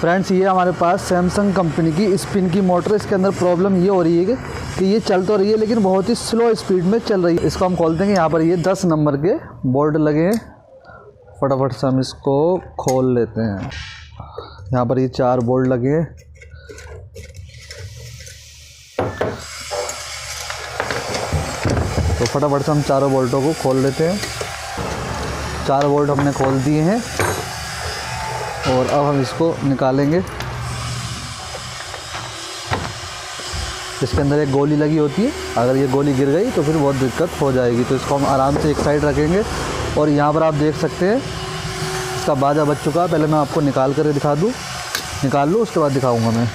Friends ये हमारे पास Samsung company की स्पिन की मोटर। इसके अंदर प्रॉब्लम ये हो रही है कि ये चल तो रही है लेकिन बहुत ही स्लो स्पीड में चल रही है। इसको हम खोलते हैं। यहाँ पर ये 10 नंबर के बोल्ट लगे हैं। फटाफट से हम इसको खोल लेते हैं। यहाँ पर ये 4 बोल्ट लगे हैं। तो फटाफट से हम चारों बोल्टों को खोल लेते हैं। 4 बोल्ट हमने खोल दिए हैं और अब हम इसको निकालेंगे। इसके अंदर एक गोली लगी होती है, अगर ये गोली गिर गई तो फिर बहुत दिक्कत हो जाएगी। तो इसको हम आराम से एक साइड रखेंगे और यहाँ पर आप देख सकते हैं इसका बाजा बज चुका है। पहले मैं आपको निकाल कर दिखा दूँ, निकाल लूँ उसके बाद दिखाऊँगा मैं।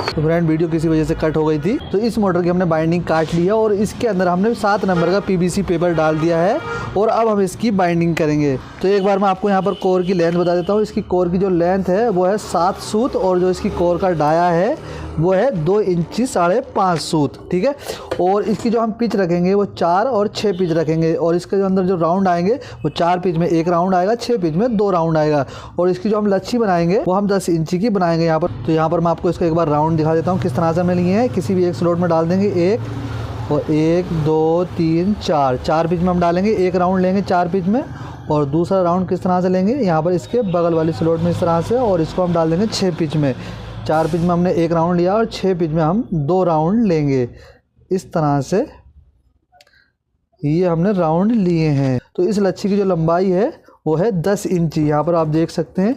तो फ्रेंड वीडियो किसी वजह से कट हो गई थी, तो इस मोटर की हमने बाइंडिंग काट ली है और इसके अंदर हमने 7 नंबर का पीवीसी पेपर डाल दिया है और अब हम इसकी बाइंडिंग करेंगे। तो एक बार मैं आपको यहाँ पर कोर की लेंथ बता देता हूँ। इसकी कोर की जो लेंथ है वो है 7 सूत और जो इसकी कोर का डाया है वो है 2 इंची 5.5 सूत, ठीक है। और इसकी जो हम पिच रखेंगे वो 4 और 6 पिच रखेंगे और इसके जो अंदर जो राउंड आएंगे वो 4 पिच में 1 राउंड आएगा, 6 पिच में 2 राउंड आएगा। और इसकी जो हम लच्छी बनाएंगे वो हम 10 इंची की बनाएंगे यहाँ पर। तो यहाँ पर मैं आपको इसका एक बार राउंड दिखा देता हूँ किस तरह से हमें लिए हैं। किसी भी एक स्लॉट में डाल देंगे, 1 और 1 2 3 4 पिच में हम डालेंगे। 1 राउंड लेंगे 4 पिच में और दूसरा राउंड किस तरह से लेंगे, यहाँ पर इसके बगल वाली स्लॉट में इस तरह से, और इसको हम डाल देंगे 6 पिच में। 4 पिच में हमने 1 राउंड लिया और 6 पिच में हम 2 राउंड लेंगे। इस तरह से ये हमने राउंड लिए हैं। तो इस लच्छी की जो लंबाई है वो है 10 इंची। यहाँ पर आप देख सकते हैं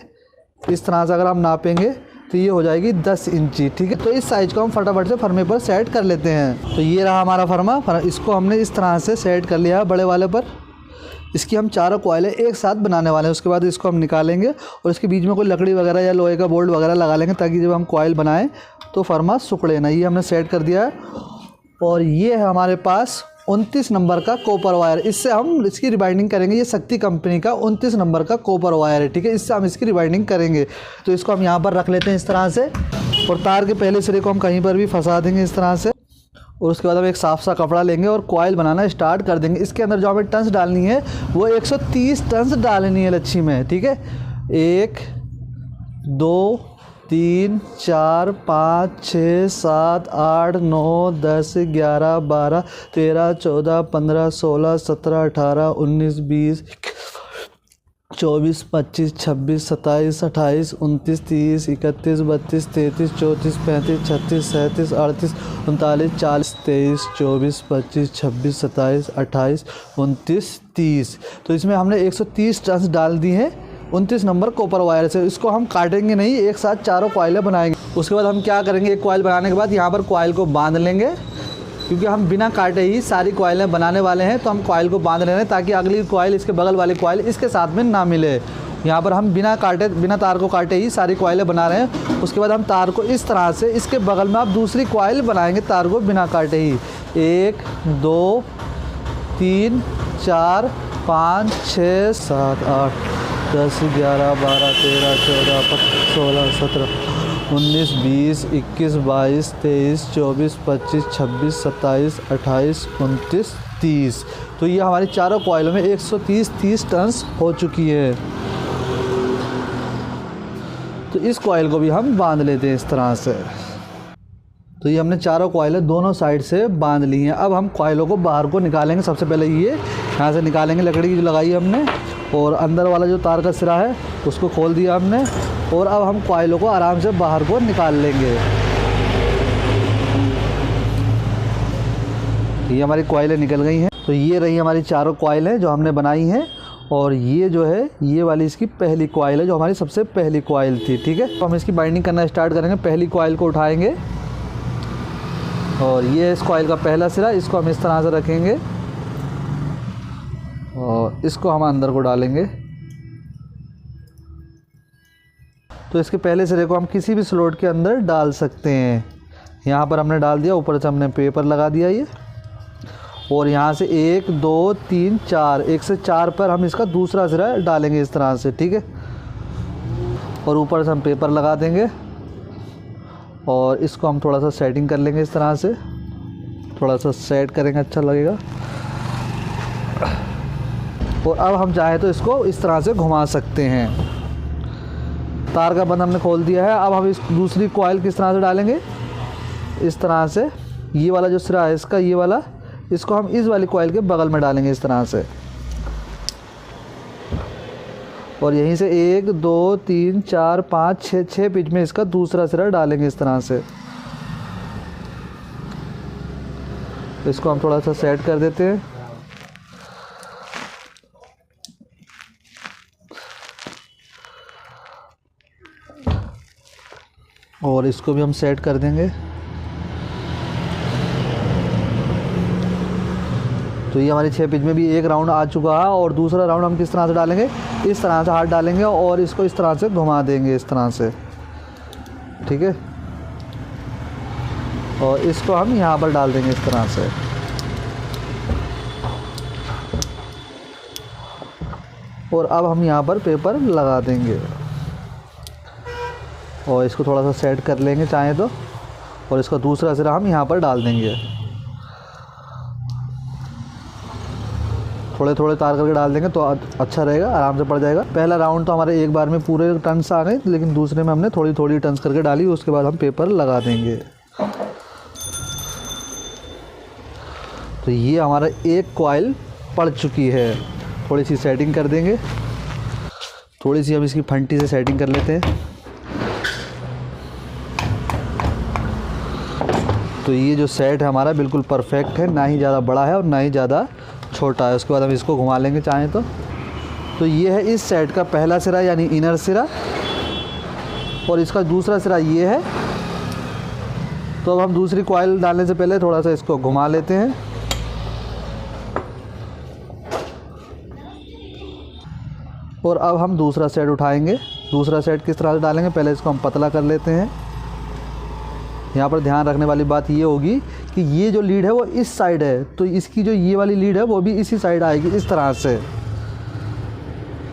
इस तरह से अगर हम नापेंगे तो ये हो जाएगी 10 इंची, ठीक है। तो इस साइज को हम फटाफट से फर्मे पर सेट कर लेते हैं। तो ये रहा हमारा फर्मा। इसको हमने इस तरह से सेट कर लिया है बड़े वाले पर। इसकी हम चारों कॉइलें एक साथ बनाने वाले हैं। उसके बाद इसको हम निकालेंगे और इसके बीच में कोई लकड़ी वगैरह या लोहे का बोल्ट वगैरह लगा लेंगे ताकि जब हम कॉइल बनाएं तो फर्मा सुखड़े ना। ये हमने सेट कर दिया है। और ये है हमारे पास 29 नंबर का कॉपर वायर। इससे हम इसकी रिबाइंडिंग करेंगे। ये शक्ति कंपनी का 29 नंबर का कॉपर वायर है, ठीक है। इससे हम इसकी रिबाइंडिंग करेंगे। तो इसको हम यहाँ पर रख लेते हैं इस तरह से और तार के पहले सिरे को हम कहीं पर भी फंसा देंगे इस तरह से। और उसके बाद हम एक साफ सा कपड़ा लेंगे और कॉइल बनाना स्टार्ट कर देंगे। इसके अंदर जो हमें टन्स डालनी है वो 130 टन्स डालनी है लच्छी में, ठीक है। 1 2 3 4 5 6 7 8 9 10 11 12 13 14 15 16 17 18 19 20 24 25 26 27 28 29 30 31 32 33 34 35 36 37 38 39 40 23 24 25 26 27 28 29 30। तो इसमें हमने 130 टन्स डाल दी हैं 29 नंबर कॉपर वायर से। इसको हम काटेंगे नहीं, एक साथ चारों कॉइलें बनाएंगे। उसके बाद हम क्या करेंगे, एक कॉइल बनाने के बाद यहाँ पर कॉइल को बांध लेंगे, क्योंकि हम बिना काटे ही सारी कॉइलें बनाने वाले हैं। तो हम कॉइल को बांध लेंगे ताकि अगली कॉइल, इसके बगल वाली कॉइल इसके साथ में ना मिले। यहाँ पर हम बिना तार को काटे ही सारी कॉइलें बना रहे हैं। उसके बाद हम तार को इस तरह से इसके बगल में आप दूसरी कॉइल बनाएंगे तार को बिना काटे ही। 1 2 3 4 5 6 7 8 10 11 12 13 14 15 16 17 19 20 21 22 23 24 25 26 27 28 29 30। तो ये हमारी चारों कॉइलों में 130 टन्स हो चुकी है। तो इस कॉइल को भी हम बांध लेते हैं इस तरह से। तो ये हमने चारों कॉइलें दोनों साइड से बांध ली हैं। अब हम कॉइलों को बाहर को निकालेंगे। सबसे पहले ये यहाँ से निकालेंगे, लकड़ी की जो लगाई है हमने, और अंदर वाला जो तार का सिरा है उसको खोल दिया हमने। और अब हम कॉइलों को आराम से बाहर को निकाल लेंगे। ये हमारी कॉइलें निकल गई हैं। तो ये रही हमारी चारों कॉइलें जो हमने बनाई हैं। और ये जो है ये वाली इसकी पहली कॉइल है जो हमारी सबसे पहली कॉइल थी, ठीक है। तो हम इसकी बाइंडिंग करना स्टार्ट करेंगे। पहली कॉइल को उठाएंगे और ये इस कॉइल का पहला सिरा, इसको हम इस तरह से रखेंगे और इसको हम अंदर को डालेंगे। तो इसके पहले सिरे को हम किसी भी स्लॉट के अंदर डाल सकते हैं। यहाँ पर हमने डाल दिया, ऊपर से हमने पेपर लगा दिया ये। और यहाँ से 1 2 3 4, 1 से 4 पर हम इसका दूसरा सिरा डालेंगे इस तरह से, ठीक है। और ऊपर से हम पेपर लगा देंगे और इसको हम थोड़ा सा सेटिंग कर लेंगे इस तरह से। थोड़ा सा सेट करेंगे, अच्छा लगेगा। और अब हम चाहे तो इसको इस तरह से घुमा सकते हैं। तार का बंद हमने खोल दिया है। अब हम इस दूसरी कॉइल किस तरह से डालेंगे, इस तरह से। ये वाला जो सिरा है इसका, ये वाला, इसको हम इस वाली कॉइल के बगल में डालेंगे इस तरह से। और यहीं से 1 2 3 4 5 6 पिच में इसका दूसरा सिरा डालेंगे इस तरह से। इसको हम थोड़ा सा सेट कर देते हैं। और इसको भी हम सेट कर देंगे। तो ये हमारी 6 पिच में भी एक राउंड आ चुका है। और दूसरा राउंड हम किस तरह से डालेंगे, इस तरह से हाथ डालेंगे और इसको इस तरह से घुमा देंगे इस तरह से, ठीक है। और इसको हम यहाँ पर डाल देंगे इस तरह से। और अब हम यहाँ पर पेपर लगा देंगे और इसको थोड़ा सा सेट कर लेंगे चाहें तो। और इसका दूसरा सिरा हम यहाँ पर डाल देंगे। थोड़े थोड़े तार करके डाल देंगे तो अच्छा रहेगा, आराम से पड़ जाएगा। पहला राउंड तो हमारे एक बार में पूरे टर्न्स आ गए, लेकिन दूसरे में हमने थोड़ी थोड़ी टर्न्स करके डाली। उसके बाद हम पेपर लगा देंगे। तो ये हमारा एक कॉइल पड़ चुकी है। थोड़ी सी सेटिंग कर देंगे, थोड़ी सी हम इसकी फंटी से सेटिंग कर लेते हैं। तो ये जो सेट है हमारा बिल्कुल परफेक्ट है, ना ही ज़्यादा बड़ा है और ना ही ज़्यादा छोटा है। उसके बाद हम इसको घुमा लेंगे चाहें तो ये है इस सेट का पहला सिरा यानी इनर सिरा, और इसका दूसरा सिरा ये है। तो अब हम दूसरी कॉइल डालने से पहले थोड़ा सा इसको घुमा लेते हैं। और अब हम दूसरा सेट उठाएंगे। दूसरा सेट किस तरह से डालेंगे, पहले इसको हम पतला कर लेते हैं। यहाँ पर ध्यान रखने वाली बात ये होगी कि ये जो लीड है वो इस साइड है, तो इसकी जो ये वाली लीड है वो भी इसी साइड आएगी इस तरह से,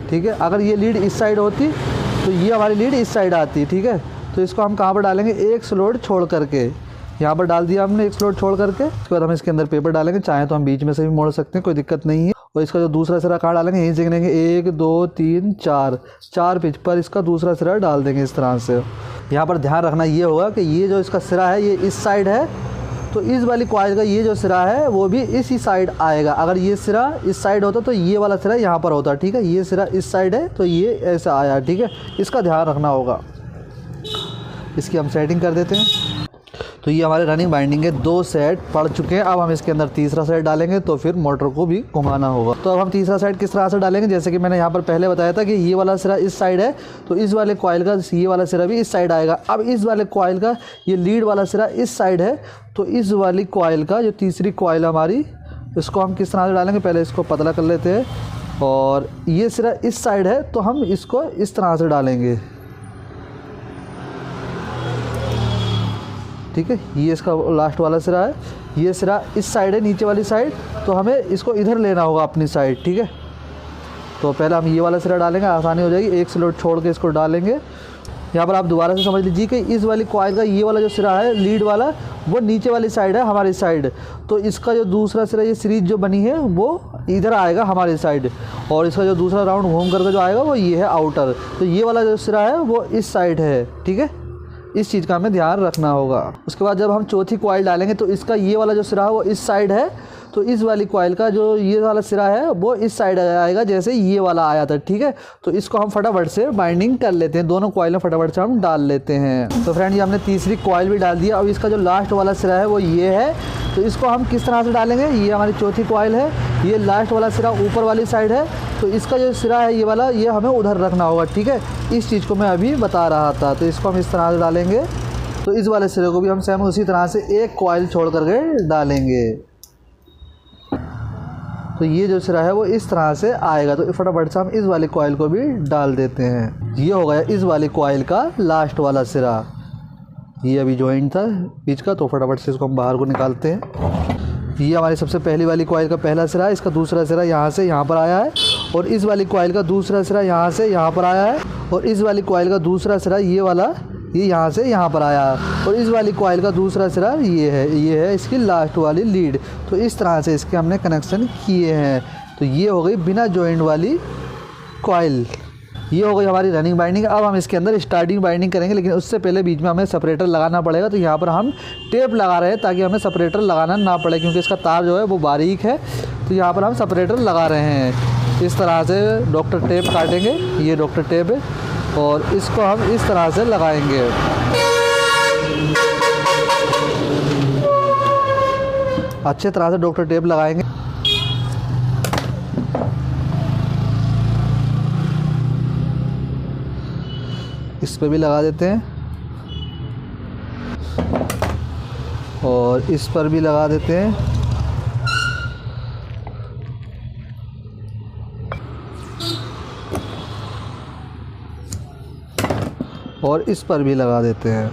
ठीक है। अगर ये लीड इस साइड होती तो ये हमारी लीड इस साइड आती, ठीक है। तो इसको हम कहाँ पर डालेंगे, एक स्लॉट छोड़ करके। यहाँ पर डाल दिया हमने एक स्लॉट छोड़ करके। उसके बाद हम इसके अंदर पेपर डालेंगे, चाहे तो हम बीच में से भी मोड़ सकते हैं, कोई दिक्कत नहीं है। और इसका जो दूसरा सिरा कहाँ डालेंगे, यहीं से गिनेंगे 1 2 3 4 पिच पर इसका दूसरा सिरा डाल देंगे इस तरह से। यहाँ पर ध्यान रखना ये होगा कि ये जो इसका सिरा है ये इस साइड है, तो इस वाली कॉइल का ये जो सिरा है वो भी इसी साइड आएगा। अगर ये सिरा इस साइड होता तो ये वाला सिरा यहाँ पर होता, ठीक है। ये सिरा इस साइड है तो ये ऐसा आया, ठीक है। इसका ध्यान रखना होगा। इसकी हम सेटिंग कर देते हैं। तो ये हमारे रनिंग बाइंडिंग के 2 सेट पड़ चुके हैं। अब हम इसके अंदर तीसरा सेट डालेंगे, तो फिर मोटर को भी घुमाना होगा। तो अब हम तीसरा सेट किस तरह से डालेंगे, जैसे कि मैंने यहाँ पर पहले बताया था कि ये वाला सिरा इस साइड है, तो इस वाले कॉइल का ये वाला सिरा भी इस साइड आएगा। अब इस वाले कॉइल का ये लीड वाला सिरा इस साइड है, तो इस वाली कॉइल का जो तीसरी कॉइल हमारी, इसको हम किस तरह से डालेंगे, पहले इसको पतला कर लेते हैं। और ये सिरा इस साइड है तो हम इसको इस तरह से डालेंगे, ठीक है। ये इसका लास्ट वाला सिरा है, ये सिरा इस साइड है नीचे वाली साइड, तो हमें इसको इधर लेना होगा अपनी साइड, ठीक है। तो पहले हम ये वाला सिरा डालेंगे, आसानी हो जाएगी। एक स्लॉट छोड़ के इसको डालेंगे। यहाँ पर आप दोबारा से समझ लीजिए कि इस वाली कॉइल का ये वाला जो सिरा है लीड वाला, वो नीचे वाली साइड है हमारी साइड, तो इसका जो दूसरा सिरा ये सीरीज जो बनी है वो इधर आएगा हमारी साइड। और इसका जो दूसरा राउंड घूम करके जो आएगा वो ये है आउटर, तो ये वाला जो सिरा है वो इस साइड है, ठीक है। इस चीज़ का हमें ध्यान रखना होगा। उसके बाद जब हम चौथी कॉइल डालेंगे तो इसका ये वाला जो सिरा है वो इस साइड है, तो इस वाली कॉइल का जो ये वाला सिरा है वो इस साइड आएगा जैसे ये वाला आया था, ठीक है। तो इसको हम फटाफट से बाइंडिंग कर लेते हैं, दोनों कॉइलें फटाफट से हम डाल लेते हैं। तो फ्रेंड ये हमने तीसरी कॉइल भी डाल दिया। अब इसका जो लास्ट वाला सिरा है वो ये है, तो इसको हम किस तरह से डालेंगे, ये हमारी चौथी कॉइल है, ये लास्ट वाला सिरा ऊपर वाली साइड है, तो इसका जो सिरा है ये वाला, ये हमें उधर रखना होगा, ठीक है। इस चीज़ को मैं अभी बता रहा था। तो इसको हम इस तरह से डालेंगे। तो इस वाले सिरे को भी हम सेम उसी तरह से एक कॉइल छोड़ करके डालेंगे। तो ये जो सिरा है वो इस तरह से आएगा। तो फटाफट से हम इस वाली कॉइल को भी डाल देते हैं। ये हो गया इस वाली कॉइल का लास्ट वाला सिरा। ये अभी जॉइंट था बीच का, तो फटाफट से इसको हम बाहर को निकालते हैं। ये हमारी सबसे पहली वाली कॉइल का पहला सिरा है। इसका दूसरा सिरा यहाँ से यहाँ पर आया है, और इस वाली कॉइल का दूसरा सिरा यहाँ से यहाँ पर आया है, और इस वाली कॉइल का दूसरा सिरा ये वाला, ये यहाँ से यहाँ पर आया है, और इस वाली कॉइल का दूसरा सिरा ये है इसकी लास्ट वाली लीड। तो इस तरह से इसके हमने कनेक्शन किए हैं। तो ये हो गई बिना जॉइंट वाली कॉइल। ये हो गई हमारी रनिंग बाइंडिंग। अब हम इसके अंदर स्टार्टिंग बाइंडिंग करेंगे, लेकिन उससे पहले बीच में हमें सेपरेटर लगाना पड़ेगा। तो यहाँ पर हम टेप लगा रहे हैं ताकि हमें सेपरेटर लगाना ना पड़े, क्योंकि इसका तार जो है वो बारीक है। तो यहाँ पर हम सेपरेटर लगा रहे हैं। इस तरह से डॉक्टर टेप काटेंगे, ये डॉक्टर टेप है, और इसको हम इस तरह से लगाएंगे। अच्छे तरह से डॉक्टर टेप लगाएंगे। इस पे भी लगा देते हैं और इस पर भी लगा देते हैं और इस पर भी लगा देते हैं।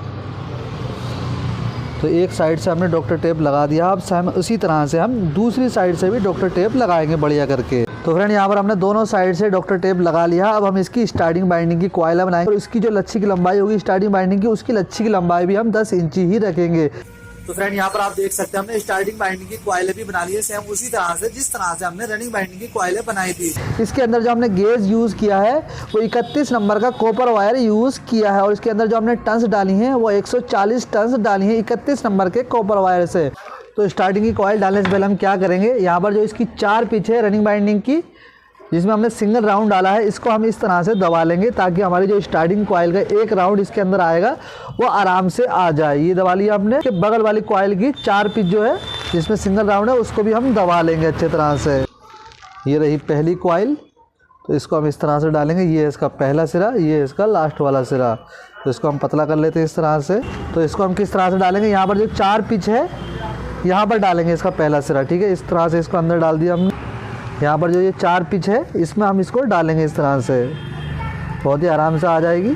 तो एक साइड से हमने डॉक्टर टेप लगा दिया। अब सेम उसी तरह से हम दूसरी साइड से भी डॉक्टर टेप लगाएंगे बढ़िया करके। तो फ्रेंड यहाँ पर हमने दोनों साइड से डॉक्टर टेप लगा लिया। अब हम इसकी स्टार्टिंग बाइंडिंग की कॉइल बनाएंगे और इसकी जो लच्छी की लंबाई होगी स्टार्टिंग बाइंडिंग की, उसकी लच्छी की लंबाई भी हम 10 इंची ही रखेंगे। तो फ्रेंड यहाँ पर आप देख सकते हैं हमने स्टार्टिंग बाइंडिंग की कॉइलें भी बना ली है, सेम उसी तरह से जिस तरह से हमने रनिंग बाइंडिंग की कॉइलें बनाई थी। इसके अंदर जो हमने गेज यूज़ किया है वो 31 नंबर का कॉपर वायर यूज़ किया है और इसके अंदर जो हमने टन्स डाली हैं वो 140 टन्स डाली हैं 31 नंबर के कॉपर वायर से। तो स्टार्टिंग की कॉइल डालने से पहले हम क्या करेंगे, यहाँ पर जो इसकी 4 पिच है रनिंग बाइंडिंग की, जिसमें हमने सिंगल राउंड डाला है, इसको हम इस तरह से दबा लेंगे ताकि हमारी जो स्टार्टिंग कॉइल का एक राउंड इसके अंदर आएगा वो आराम से आ जाए। ये दबा लिया हमने। कि बगल वाली कॉइल की 4 पिच जो है जिसमें सिंगल राउंड है उसको भी हम दबा लेंगे अच्छे तरह से। ये रही पहली कॉइल, तो इसको हम इस तरह से डालेंगे। ये है इसका पहला सिरा, ये है इसका लास्ट वाला सिरा। तो इसको हम पतला कर लेते हैं इस तरह से। तो इसको हम किस तरह से डालेंगे, यहाँ पर जो 4 पिच है यहाँ पर डालेंगे इसका पहला सिरा, ठीक है। इस तरह से इसको अंदर डाल दिया हमने। यहाँ पर जो ये 4 पिच है इसमें हम इसको डालेंगे इस तरह से, बहुत ही आराम से आ जाएगी।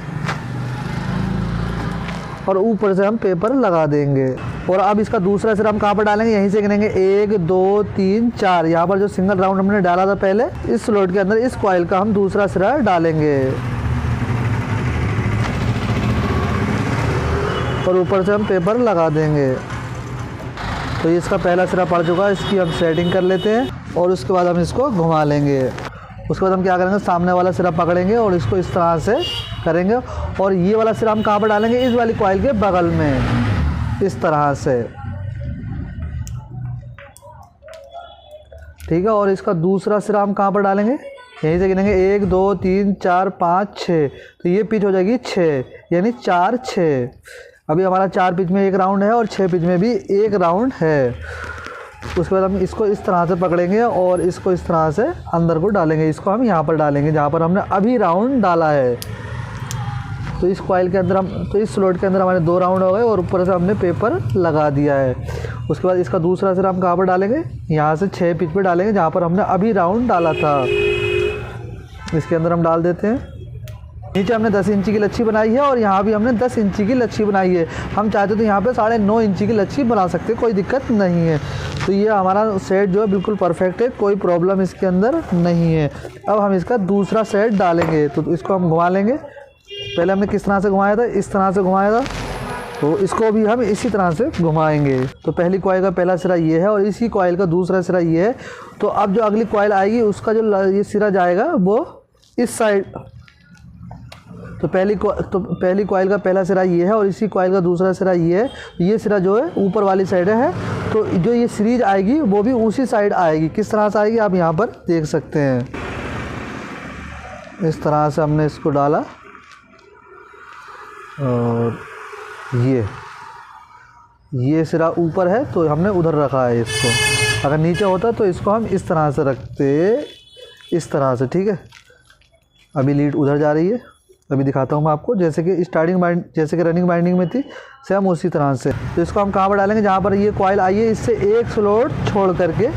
और ऊपर से हम पेपर लगा देंगे। और अब इसका दूसरा सिरा हम कहाँ पर डालेंगे, यहीं से गिनेंगे 1 2 3 4। यहाँ पर जो सिंगल राउंड हमने डाला था पहले, इस स्लॉट के अंदर इस कॉइल का हम दूसरा सिरा डालेंगे और ऊपर से हम पेपर लगा देंगे। तो ये इसका पहला सिरा पड़ चुका है, इसकी हम सेटिंग कर लेते हैं और उसके बाद हम इसको घुमा लेंगे। उसके बाद हम क्या करेंगे, सामने वाला सिरा पकड़ेंगे और इसको इस तरह से करेंगे और ये वाला सिरा हम कहाँ पर डालेंगे, इस वाली कॉइल के बगल में इस तरह से, ठीक है। और इसका दूसरा सिरा हम कहाँ पर डालेंगे, यहीं से गिनेंगे 1 2 3 4 5 6। तो ये पिच हो जाएगी 6, यानी 4 6। अभी हमारा 4 पिच में 1 राउंड है और 6 पिच में भी 1 राउंड है। उसके बाद हम इसको इस तरह से पकड़ेंगे और इसको इस तरह से अंदर को डालेंगे। इसको हम यहाँ पर डालेंगे जहाँ पर हमने अभी राउंड डाला है। तो इस कॉइल के अंदर तो इस स्लॉट के अंदर हमारे 2 राउंड हो गए और ऊपर से हमने पेपर लगा दिया है। उसके बाद इसका दूसरा सिरा हम कहाँ पर डालेंगे, यहाँ से 6 पिच पे डालेंगे जहाँ पर हमने अभी राउंड डाला था। इसके अंदर हम डाल देते हैं। नीचे हमने 10 इंची की लच्छी बनाई है और यहाँ भी हमने 10 इंची की लच्छी बनाई है। हम चाहते तो यहाँ पे 9.5 इंची की लच्छी बना सकते, कोई दिक्कत नहीं है। तो ये हमारा सेट जो है बिल्कुल परफेक्ट है, कोई प्रॉब्लम इसके अंदर नहीं है। अब हम इसका दूसरा सेट डालेंगे, तो इसको हम घुमा लेंगे। पहले हमने किस तरह से घुमाया था, इस तरह से घुमाया था, तो इसको भी हम इसी तरह से घुमाएंगे। तो पहली कॉइल का पहला सिरा ये है और इसी कॉइल का दूसरा सिरा ये है। तो अब जो अगली कॉइल आएगी उसका जो ये सिरा जाएगा वो इस साइड। तो पहली कॉइल का पहला सिरा ये है और इसी कॉइल का दूसरा सिरा ये है। ये सिरा जो है ऊपर वाली साइड है, तो जो ये सीरीज आएगी वो भी उसी साइड आएगी। किस तरह से आएगी आप यहाँ पर देख सकते हैं। इस तरह से हमने इसको डाला और ये सिरा ऊपर है तो हमने उधर रखा है इसको। अगर नीचे होता तो इसको हम इस तरह से रखते, इस तरह से, ठीक है। अभी लीड उधर जा रही है, अभी दिखाता हूँ मैं आपको। जैसे कि जैसे कि रनिंग बाइंडिंग में थी सेम उसी तरह से। तो इसको हम कहाँ पर डालेंगे, जहाँ पर ये कॉइल आई है इससे एक स्लॉट छोड़ करके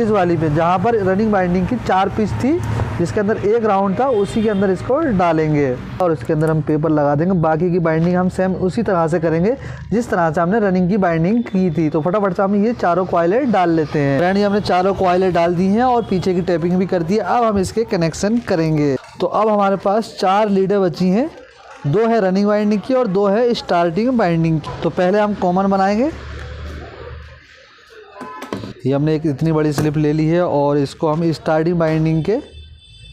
इस वाली पे, जहाँ पर रनिंग बाइंडिंग की 4 पिच थी जिसके अंदर 1 राउंड था, उसी के अंदर इसको डालेंगे और इसके अंदर हम पेपर लगा देंगे। बाकी की बाइंडिंग हम सेम उसी तरह से करेंगे जिस तरह से हमने रनिंग की बाइंडिंग की थी। तो फटाफट से हम ये चारों कॉइलें डाल लेते हैं। फ्रेंड हमने चारों कॉइलें डाल दी हैं और पीछे की टेपिंग भी कर दी है। अब हम इसके कनेक्शन करेंगे। तो अब हमारे पास 4 लीडें बची हैं, 2 है रनिंग बाइंडिंग की और 2 है स्टार्टिंग बाइंडिंग की। तो पहले हम कॉमन बनाएंगे। ये हमने एक इतनी बड़ी स्लिप ले ली है और इसको हम स्टार्टिंग बाइंडिंग के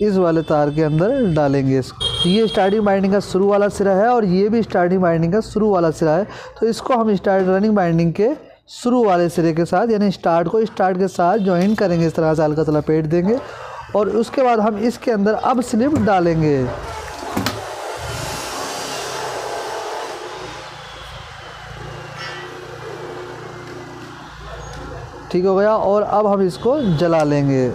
इस वाले तार के अंदर डालेंगे इसको। ये स्टार्टिंग बाइंडिंग का शुरू वाला सिरा है और ये भी स्टार्टिंग बाइंडिंग का शुरू वाला सिरा है। तो इसको हम रनिंग बाइंडिंग के शुरू वाले सिरे के साथ यानी स्टार्ट के साथ ज्वाइन करेंगे। इस तरह से हल्का सा लपेट देंगे और उसके बाद हम इसके अंदर अब स्लिप डालेंगे। ठीक हो गया और अब हम इसको जला लेंगे।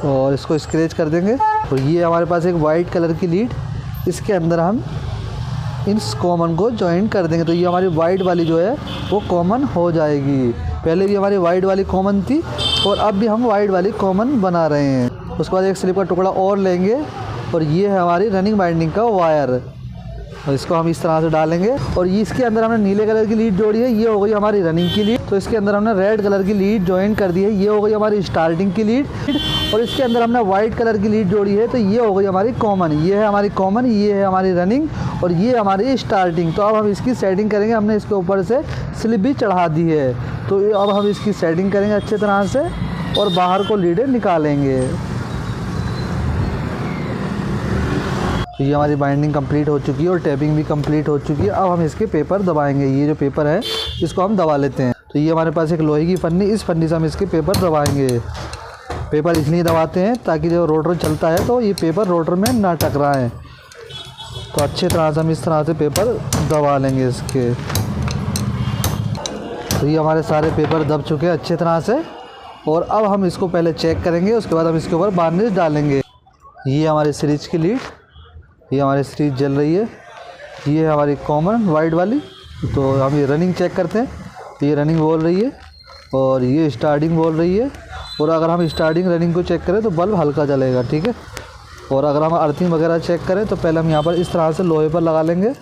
और इसको स्क्रैच कर देंगे। और ये हमारे पास एक वाइट कलर की लीड, इसके अंदर हम इस कॉमन को ज्वाइन कर देंगे। तो ये हमारी वाइट वाली जो है वो कॉमन हो जाएगी। पहले भी हमारी वाइट वाली कॉमन थी और अब भी हम वाइट वाली कॉमन बना रहे हैं। उसके बाद एक स्लिप का टुकड़ा और लेंगे और ये है हमारी रनिंग बाइंडिंग का वायर और इसको हम इस तरह से डालेंगे। और ये इसके अंदर हमने नीले कलर की लीड जोड़ी है, ये हो गई हमारी रनिंग की लीड। तो इसके अंदर हमने रेड कलर की लीड ज्वाइन कर दी है, ये हो गई हमारी स्टार्टिंग की लीड। और इसके अंदर हमने वाइट कलर की लीड जोड़ी है, तो ये हो गई हमारी कॉमन। ये है हमारी कॉमन, ये है हमारी रनिंग और ये हमारी स्टार्टिंग। तो अब हम इसकी सेटिंग करेंगे। हमने इसके ऊपर से स्लिप भी चढ़ा दी है, तो अब हम इसकी सेटिंग करेंगे अच्छे तरह से और बाहर को लीडें निकालेंगे। तो ये हमारी बाइंडिंग कंप्लीट हो चुकी है और टैपिंग भी कंप्लीट हो चुकी है। अब हम इसके पेपर दबाएंगे। ये जो पेपर है इसको हम दबा लेते हैं। तो ये हमारे पास एक लोहे की फन्नी, इस फन्नी से हम इसके पेपर दबाएंगे। पेपर इसलिए दबाते हैं ताकि जब रोटर चलता है तो ये पेपर रोटर में ना टकराएं। तो अच्छे तरह से हम इस तरह से पेपर दबा लेंगे इसके। तो ये हमारे सारे पेपर दब चुके हैं अच्छे तरह से और अब हम इसको पहले चेक करेंगे, उसके बाद हम इसके ऊपर वार्निश डालेंगे। ये हमारी सीरीज की लीड, ये हमारी सीरीज जल रही है, ये है हमारी कॉमन वाइट वाली। तो हम ये रनिंग चेक करते हैं, तो ये रनिंग बोल रही है और ये स्टार्टिंग बोल रही है। और अगर हम स्टार्टिंग रनिंग को चेक करें तो बल्ब हल्का जलेगा, ठीक है। और अगर हम अर्थिंग वगैरह चेक करें तो पहले हम यहाँ पर इस तरह से लोहे पर लगा लेंगे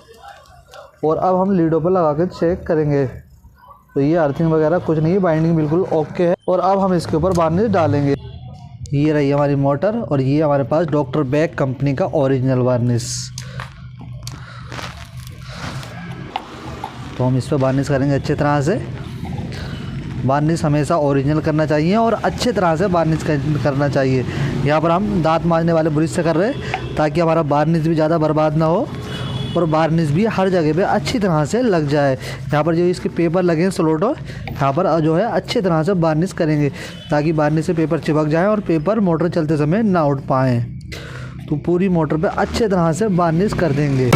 और अब हम लीडों पर लगा कर चेक करेंगे। तो ये अर्थिंग वगैरह कुछ नहीं है, बाइंडिंग बिल्कुल ओके है। और अब हम इसके ऊपर वार्निश डालेंगे। ये रही हमारी मोटर और ये हमारे पास डॉक्टर बैग कंपनी का ओरिजिनल वार्निश। तो हम इस पर वार्निश करेंगे अच्छे तरह से। वार्निश हमेशा ओरिजिनल करना चाहिए और अच्छे तरह से वार्निश करना चाहिए। यहाँ पर हम दांत मांजने वाले ब्रश से कर रहे हैं ताकि हमारा वार्निश भी ज़्यादा बर्बाद ना हो और वार्निश भी हर जगह पे अच्छी तरह से लग जाए। यहाँ पर जो इसके पेपर लगे हैं स्लोटो, यहाँ पर जो है अच्छे तरह से वार्निश करेंगे ताकि वार्निश से पेपर चिपक जाए और पेपर मोटर चलते समय ना उठ पाएँ। तो पूरी मोटर पे अच्छे तरह से वार्निश कर देंगे।